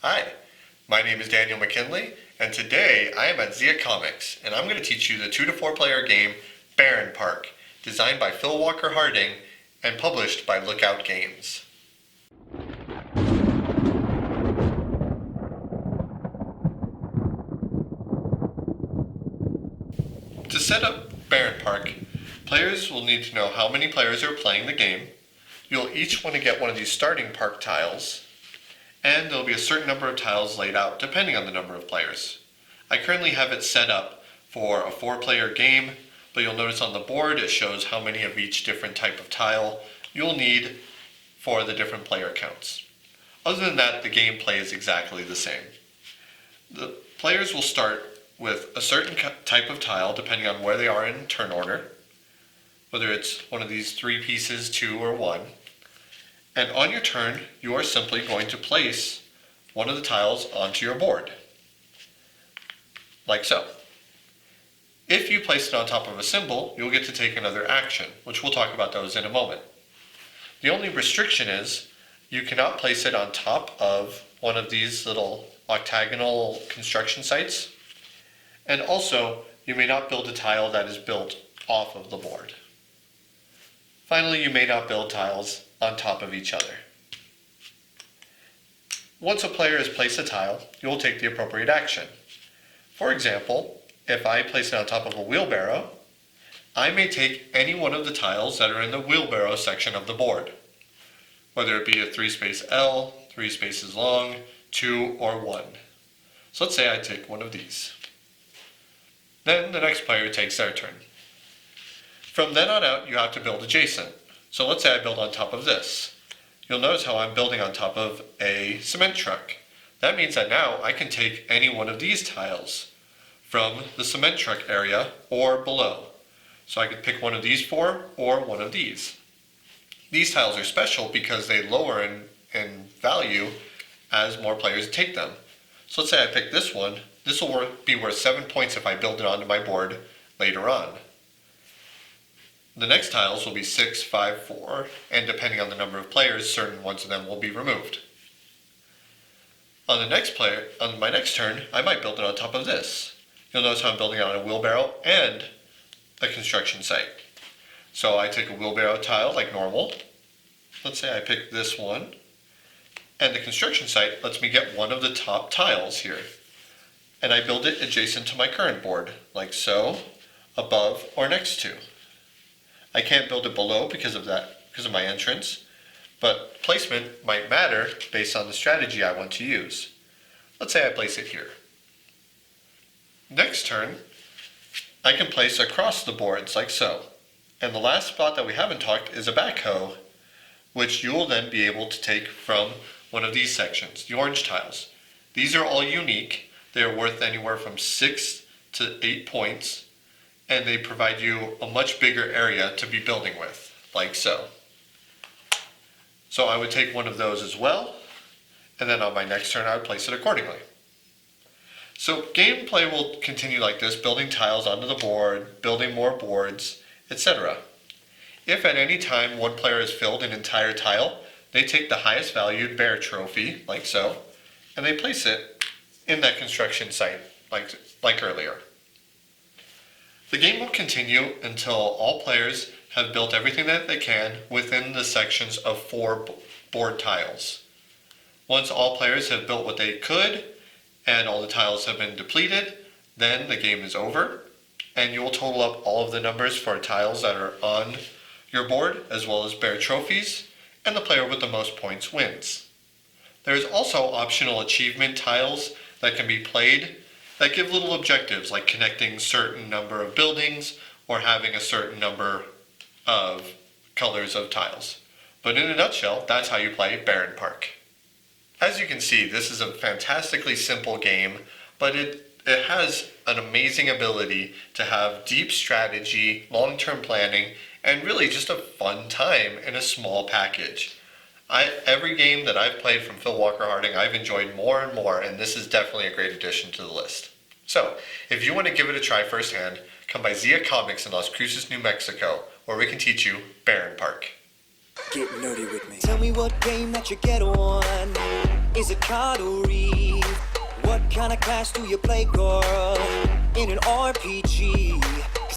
Hi, my name is Daniel McKinley, and today I am at Zia Comics, and I'm going to teach you the 2 to 4 player game Barenpark, designed by Phil Walker Harding and published by Lookout Games. To set up Barenpark, players will need to know how many players are playing the game. You'll each want to get one of these starting park tiles, and there'll be a certain number of tiles laid out depending on the number of players. I currently have it set up for a 4-player game, but you'll notice on the board it shows how many of each different type of tile you'll need for the different player counts. Other than that, the gameplay is exactly the same. The players will start with a certain type of tile depending on where they are in turn order, whether it's one of these 3 pieces, 2, or 1. And on your turn, you are simply going to place one of the tiles onto your board, like so. If you place it on top of a symbol, you'll get to take another action, which we'll talk about those in a moment. The only restriction is you cannot place it on top of one of these little octagonal construction sites, and also you may not build a tile that is built off of the board. Finally, you may not build tiles on top of each other. Once a player has placed a tile, you will take the appropriate action. For example, if I place it on top of a wheelbarrow, I may take any one of the tiles that are in the wheelbarrow section of the board, whether it be a 3-space L, 3 spaces long, 2, or 1. So let's say I take one of these. Then the next player takes their turn. From then on out, you have to build adjacent. So let's say I build on top of this. You'll notice how I'm building on top of a cement truck. That means that now I can take any one of these tiles from the cement truck area or below. So I could pick one of these 4 or one of these. These tiles are special because they lower in value as more players take them. So let's say I pick this one. This will be worth 7 points if I build it onto my board later on. The next tiles will be 6, 5, 4, and depending on the number of players, certain ones of them will be removed. On my next turn, I might build it on top of this. You'll notice how I'm building it on a wheelbarrow and a construction site. So I take a wheelbarrow tile like normal. Let's say I pick this one, and the construction site lets me get one of the top tiles here. And I build it adjacent to my current board, like so, above or next to. I can't build it below because of my entrance, but placement might matter based on the strategy I want to use. Let's say I place it here. Next turn, I can place across the boards like so. And the last spot that we haven't talked is a backhoe, which you will then be able to take from one of these sections, the orange tiles. These are all unique. They are worth anywhere from 6 to 8 points. And they provide you a much bigger area to be building with, like so. So I would take one of those as well, and then on my next turn I would place it accordingly. So gameplay will continue like this, building tiles onto the board, building more boards, etc. If at any time one player has filled an entire tile, they take the highest valued bear trophy, like so, and they place it in that construction site, like earlier. The game will continue until all players have built everything that they can within the sections of 4 board tiles. Once all players have built what they could and all the tiles have been depleted, then the game is over and you will total up all of the numbers for tiles that are on your board as well as bear trophies, and the player with the most points wins. There is also optional achievement tiles that can be played that give little objectives like connecting certain number of buildings or having a certain number of colors of tiles. But in a nutshell, that's how you play Barenpark. As you can see, this is a fantastically simple game, but it has an amazing ability to have deep strategy, long-term planning, and really just a fun time in a small package. Every game that I've played from Phil Walker Harding, I've enjoyed more and more, and this is definitely a great addition to the list. So, if you want to give it a try firsthand, come by Zia Comics in Las Cruces, New Mexico, where we can teach you Barenpark. Get nerdy with me. Tell me what game that you get on. is a carnivore. What kind of class do you play, girl? In an RPG.